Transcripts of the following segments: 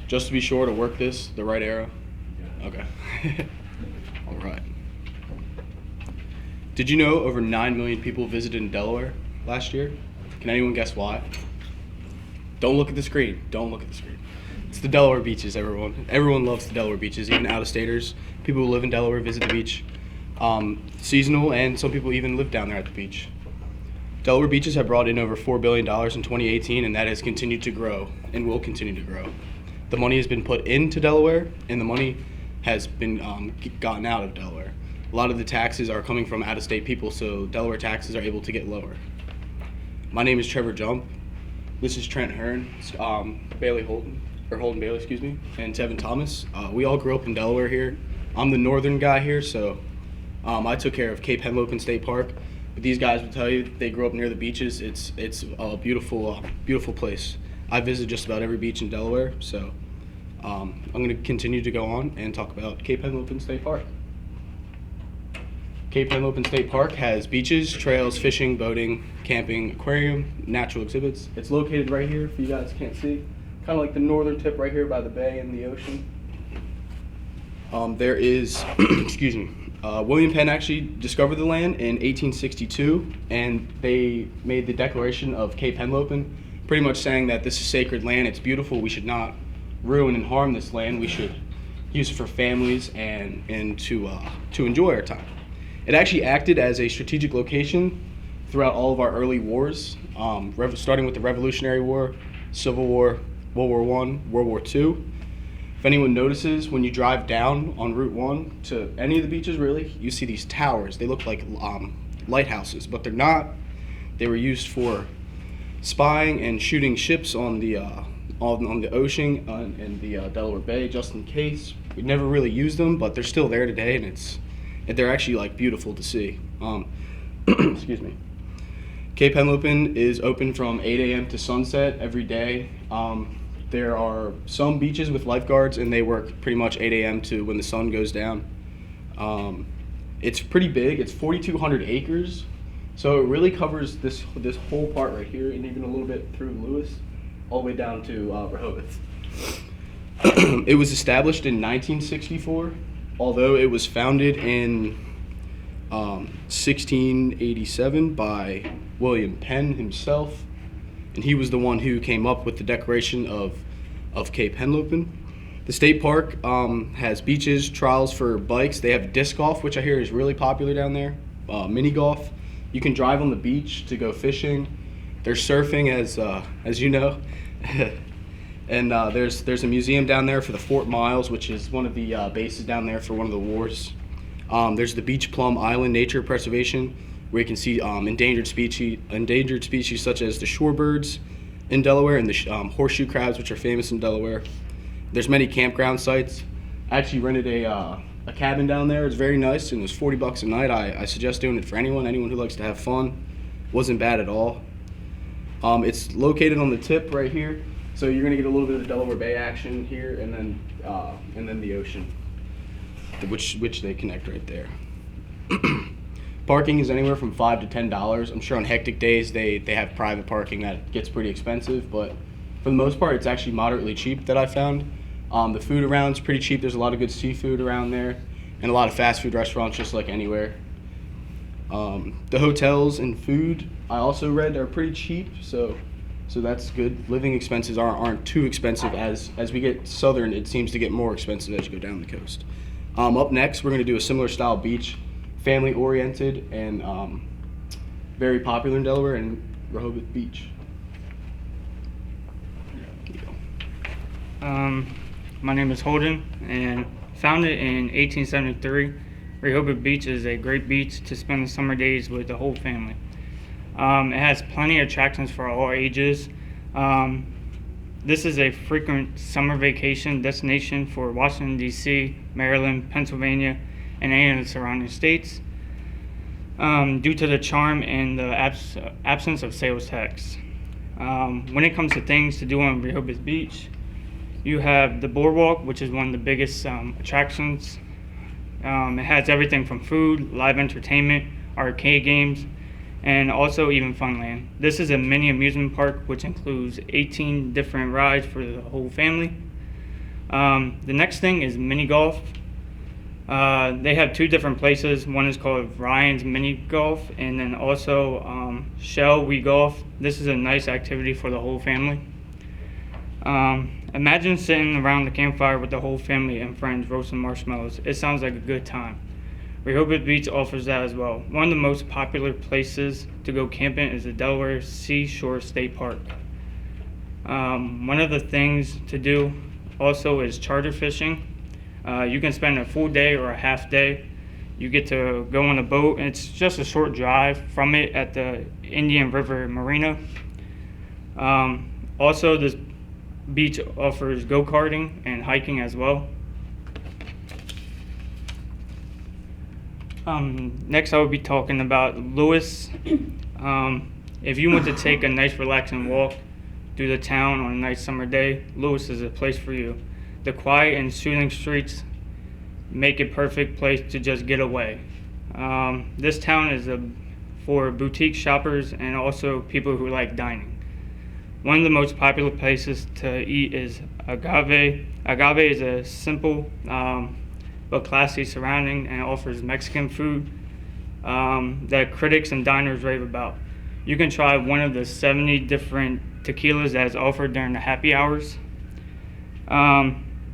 Just to be sure to work this, the right arrow? Okay. All right. Did you know over 9 million people visited in Delaware last year? Can anyone guess why? Don't look at the screen. Don't look at the screen. It's the Delaware beaches, everyone. Everyone loves the Delaware beaches, even out-of-staters. People who live in Delaware visit the beach. Seasonal, and some people even live down there at the beach. Delaware beaches have brought in over $4 billion in 2018, and that has continued to grow and will continue to grow. The money has been put into Delaware, and the money has been gotten out of Delaware. A lot of the taxes are coming from out-of-state people, so Delaware taxes are able to get lower. My name is Trevor Jump. This is Trent Hearn, Holden Bailey, excuse me, and Tevin Thomas. We all grew up in Delaware here. I'm the northern guy here, so I took care of Cape Henlopen State Park. But these guys will tell you they grew up near the beaches. It's a beautiful place. I visit just about every beach in Delaware, so I'm going to continue to go on and talk about Cape Henlopen State Park. Cape Henlopen State Park has beaches, trails, fishing, boating, camping, aquarium, natural exhibits. It's located right here, if you guys can't see, kind of like the northern tip right here by the bay and the ocean. There is, excuse me, William Penn actually discovered the land in 1862, and they made the declaration of Cape Henlopen, pretty much saying that this is sacred land, it's beautiful, we should not ruin and harm this land, we should use it for families and to enjoy our time. It actually acted as a strategic location throughout all of our early wars, starting with the Revolutionary War, Civil War, World War I, World War II. If anyone notices, when you drive down on Route 1 to any of the beaches, really, you see these towers. They look like lighthouses, but they're not. They were used for spying and shooting ships on the ocean and the Delaware Bay, just in case. We never really used them, but they're still there today, and they're actually like beautiful to see. Excuse me. Cape Henlopen is open from 8 a.m. to sunset every day. There are some beaches with lifeguards, and they work pretty much 8 a.m. to when the sun goes down. It's pretty big. It's 4,200 acres, so it really covers this whole part right here, and even a little bit through Lewis, all the way down to Rehoboth. It was established in 1964, although it was founded in 1687 by William Penn himself. And he was the one who came up with the declaration of Cape Henlopen. The state park has beaches, trials for bikes. They have disc golf, which I hear is really popular down there, mini golf. You can drive on the beach to go fishing. There's surfing, as you know. And there's a museum down there for the Fort Miles, which is one of the bases down there for one of the wars. There's the Beach Plum Island Nature Preservation, where you can see endangered species such as the shorebirds in Delaware and the horseshoe crabs, which are famous in Delaware. There's many campground sites. I actually rented a cabin down there. It's very nice, and it was $40 a night. I suggest doing it for anyone who likes to have fun. Wasn't bad at all. It's located on the tip right here, so you're gonna get a little bit of the Delaware Bay action here, and then the ocean, which they connect right there. Parking is anywhere from $5 to $10. I'm sure on hectic days they have private parking that gets pretty expensive, but for the most part it's actually moderately cheap that I found. The food around is pretty cheap. There's a lot of good seafood around there and a lot of fast food restaurants just like anywhere. The hotels and food I also read are pretty cheap, so that's good. Living expenses aren't too expensive. As we get southern, it seems to get more expensive as you go down the coast. Up next, we're going to do a similar style beach, family oriented and very popular in Delaware, and Rehoboth Beach. My name is Holden, and founded in 1873, Rehoboth Beach is a great beach to spend the summer days with the whole family. It has plenty of attractions for all ages. This is a frequent summer vacation destination for Washington, D.C., Maryland, Pennsylvania, and any of the surrounding states, due to the charm and the absence of sales tax. When it comes to things to do on Rehoboth Beach, you have the boardwalk, which is one of the biggest attractions. It has everything from food, live entertainment, arcade games, and also even Funland. This is a mini amusement park which includes 18 different rides for the whole family. The next thing is mini golf. They have two different places. One is called Ryan's Mini Golf, and then also Shell We Golf. This is a nice activity for the whole family. Imagine sitting around the campfire with the whole family and friends roasting marshmallows. It sounds like a good time. Rehoboth Beach offers that as well. One of the most popular places to go camping is the Delaware Seashore State Park. One of the things to do also is charter fishing. You can spend a full day or a half day. You get to go on a boat, and it's just a short drive from it at the Indian River Marina. Also, this beach offers go-karting and hiking as well. Next, I will be talking about Lewis. If you want to take a nice relaxing walk through the town on a nice summer day, Lewis is a place for you. The quiet and soothing streets make it a perfect place to just get away. This town is for boutique shoppers and also people who like dining. One of the most popular places to eat is Agave. Agave is a simple but classy surrounding and offers Mexican food that critics and diners rave about. You can try one of the 70 different tequilas that is offered during the happy hours.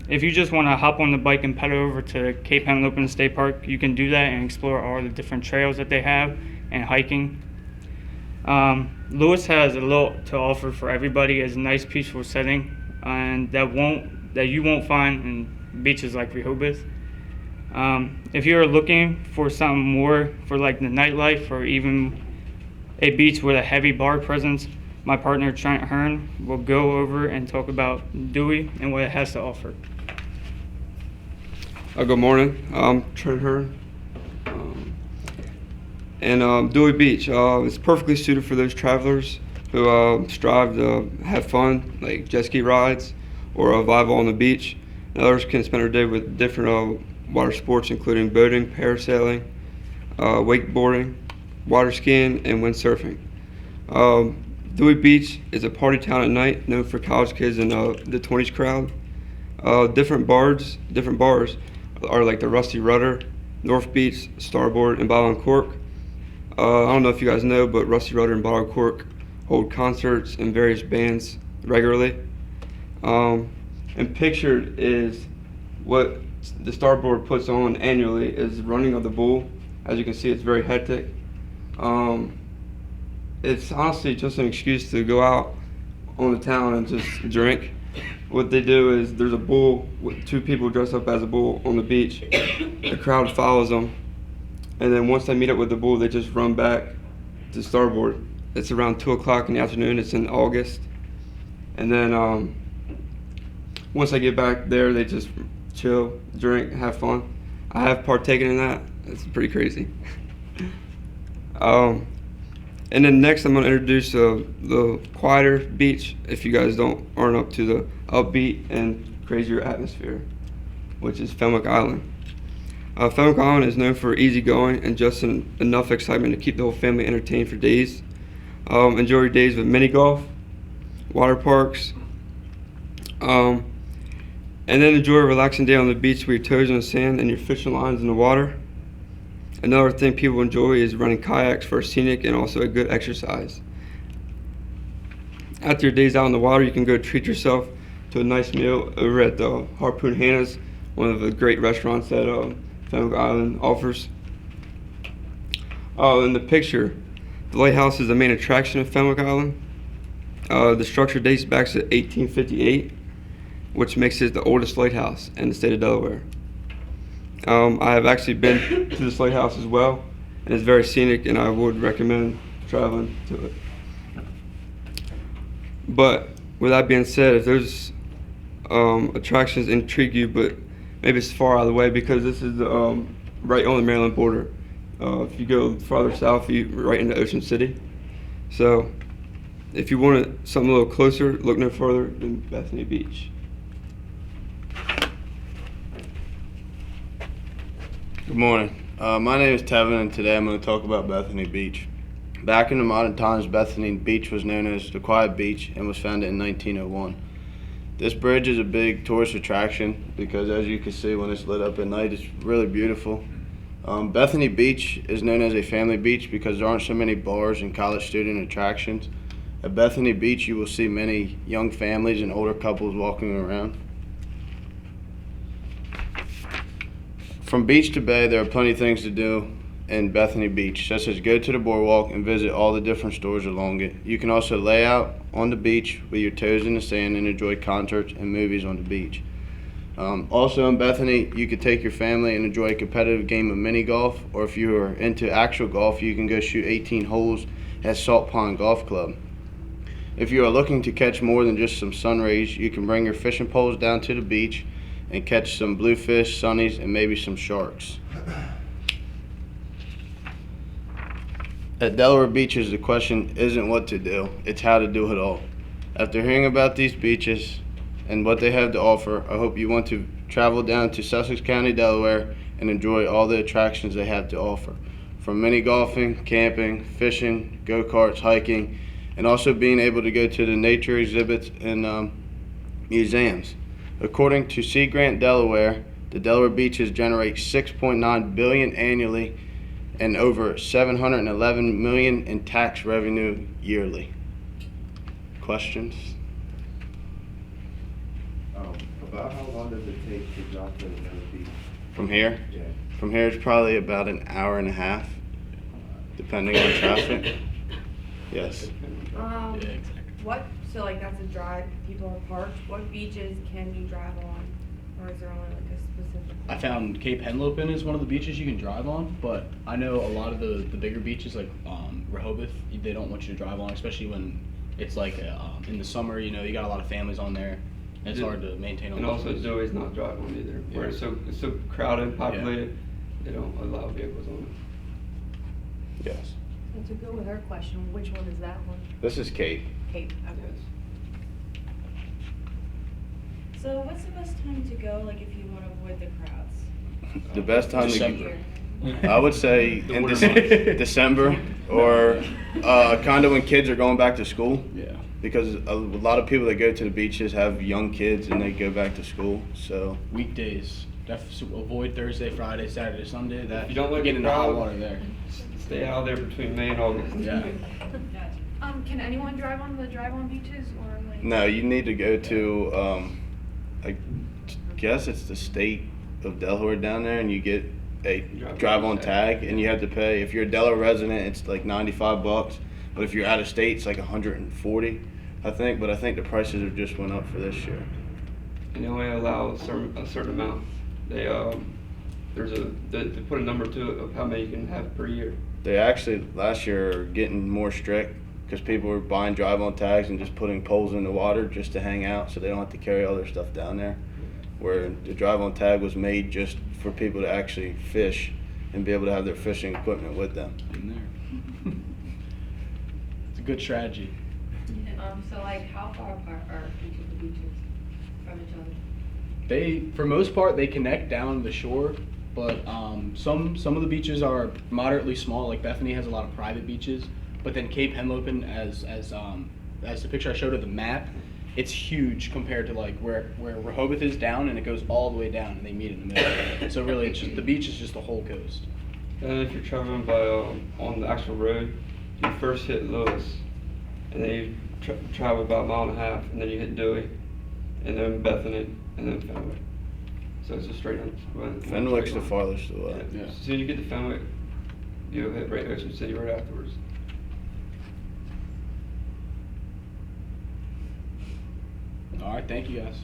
If you just want to hop on the bike and pedal over to Cape Henlopen State Park, you can do that and explore all the different trails that they have and hiking. Lewis has a lot to offer for everybody. It's a nice, peaceful setting, and that you won't find in beaches like Rehoboth. If you're looking for something more for like the nightlife or even a beach with a heavy bar presence, my partner Trent Hearn will go over and talk about Dewey and what it has to offer. Good morning. I'm Trent Hearn. Dewey Beach is perfectly suited for those travelers who strive to have fun, like jet ski rides or volleyball on the beach. And others can spend their day with different water sports, including boating, parasailing, wakeboarding, water skiing, and windsurfing. Dewey Beach is a party town at night, known for college kids and the 20s crowd. Different bars are like the Rusty Rudder, North Beach, Starboard, and Bottle and Cork. I don't know if you guys know, but Rusty Rudder and Bottle and Cork hold concerts and various bands regularly. And pictured is what the Starboard puts on annually is running of the bull. As you can see, it's very hectic. It's honestly just an excuse to go out on the town and just drink. What they do is there's a bull with two people dressed up as a bull on the beach. The crowd follows them, and then once they meet up with the bull, they just run back to Starboard. It's around 2 o'clock in the afternoon. It's in August, and then once they get back there, they just chill, drink, have fun. I have partaken in that. It's pretty crazy. And then next, I'm going to introduce the quieter beach, if you guys aren't up to the upbeat and crazier atmosphere, which is Fenwick Island. Fenwick Island is known for easygoing and just enough excitement to keep the whole family entertained for days. Enjoy your days with mini golf, water parks, and then enjoy a relaxing day on the beach with your toes in the sand and your fishing lines in the water. Another thing people enjoy is running kayaks for a scenic and also a good exercise. After your days out on the water, you can go treat yourself to a nice meal over at the Harpoon Hannah's, one of the great restaurants that Fenwick Island offers. In the picture, the lighthouse is the main attraction of Fenwick Island. The structure dates back to 1858, which makes it the oldest lighthouse in the state of Delaware. I have actually been to this lighthouse as well, and it's very scenic, and I would recommend traveling to it. But with that being said, if there's attractions intrigue you, but maybe it's far out of the way, because this is right on the Maryland border. If you go farther south, you're right into Ocean City. So if you want something a little closer, look no further than Bethany Beach. Good morning. My name is Tevin, and today I'm going to talk about Bethany Beach. Back in the modern times, Bethany Beach was known as the Quiet Beach and was founded in 1901. This bridge is a big tourist attraction because, as you can see when it's lit up at night, it's really beautiful. Bethany Beach is known as a family beach because there aren't so many bars and college student attractions. At Bethany Beach, you will see many young families and older couples walking around. From beach to bay, there are plenty of things to do in Bethany Beach, such as go to the boardwalk and visit all the different stores along it. You can also lay out on the beach with your toes in the sand and enjoy concerts and movies on the beach. Also in Bethany, you could take your family and enjoy a competitive game of mini golf, or if you are into actual golf, you can go shoot 18 holes at Salt Pond Golf Club. If you are looking to catch more than just some sun rays, you can bring your fishing poles down to the beach and catch some bluefish, sunnies, and maybe some sharks. At Delaware Beaches, the question isn't what to do, it's how to do it all. After hearing about these beaches and what they have to offer, I hope you want to travel down to Sussex County, Delaware, and enjoy all the attractions they have to offer. From mini golfing, camping, fishing, go-karts, hiking, and also being able to go to the nature exhibits and museums. According to Sea Grant Delaware, the Delaware beaches generate $6.9 billion annually and over $711 million in tax revenue yearly. Questions? About how long does it take to drop to the beach? From here? Yeah. From here, it's probably about an hour and a half, depending on traffic. Yes. What, so like that's a drive, people are parked, what beaches can you drive on? Or is there only like a specific? I found Cape Henlopen is one of the beaches you can drive on, but I know a lot of the bigger beaches like Rehoboth, they don't want you to drive on, especially when it's like in the summer. You know, you got a lot of families on there, and it's hard to maintain. And also Zoe's not driving either. Where it's so crowded, populated, they don't allow vehicles on it. Yes. And to go with her question, which one is that one? This is Cape. Cape, okay. Yes. So what's the best time to go, like if you want to avoid the crowds? The best time December. to I would say in December or kind of when kids are going back to school. Yeah. Because a lot of people that go to the beaches have young kids and they go back to school. So Weekdays, avoid Thursday, Friday, Saturday, Sunday. That If you don't like get the in the hot crowd, water there. Stay out there between May and August. Yeah. Can anyone drive on the drive-on beaches or like? no, you need to go to I guess it's the state of Delaware down there, and you get a drive-on tag, and you have to pay. If you're a Delaware resident, it's like $95, but if you're out of state, it's like $140, I think. But I think the prices have just went up for this year. And they only allow a certain amount. They they put a number to it of how many you can have per year. They actually last year are getting more strict because people were buying drive-on tags and just putting poles in the water just to hang out, so they don't have to carry all their stuff down there. Where the drive-on tag was made just for people to actually fish and be able to have their fishing equipment with them. In there. It's a good strategy. So like how far apart are each of the beaches from each other? They, for most part, they connect down the shore, but some of the beaches are moderately small. Like Bethany has a lot of private beaches, but then Cape Henlopen, as the picture I showed of the map, it's huge compared to like where Rehoboth is down, and it goes all the way down, and they meet in the middle. So really, it's just the beach is just the whole coast. And if you're traveling by on the actual road, you first hit Lewis, and then you travel about a mile and a half, and then you hit Dewey, and then Bethany, and then Fenwick. So it's a straight line. Fenwick's the farthest away. Yeah. Yeah. As soon as you get to Fenwick, you'll hit Ocean City right afterwards. All right, thank you guys.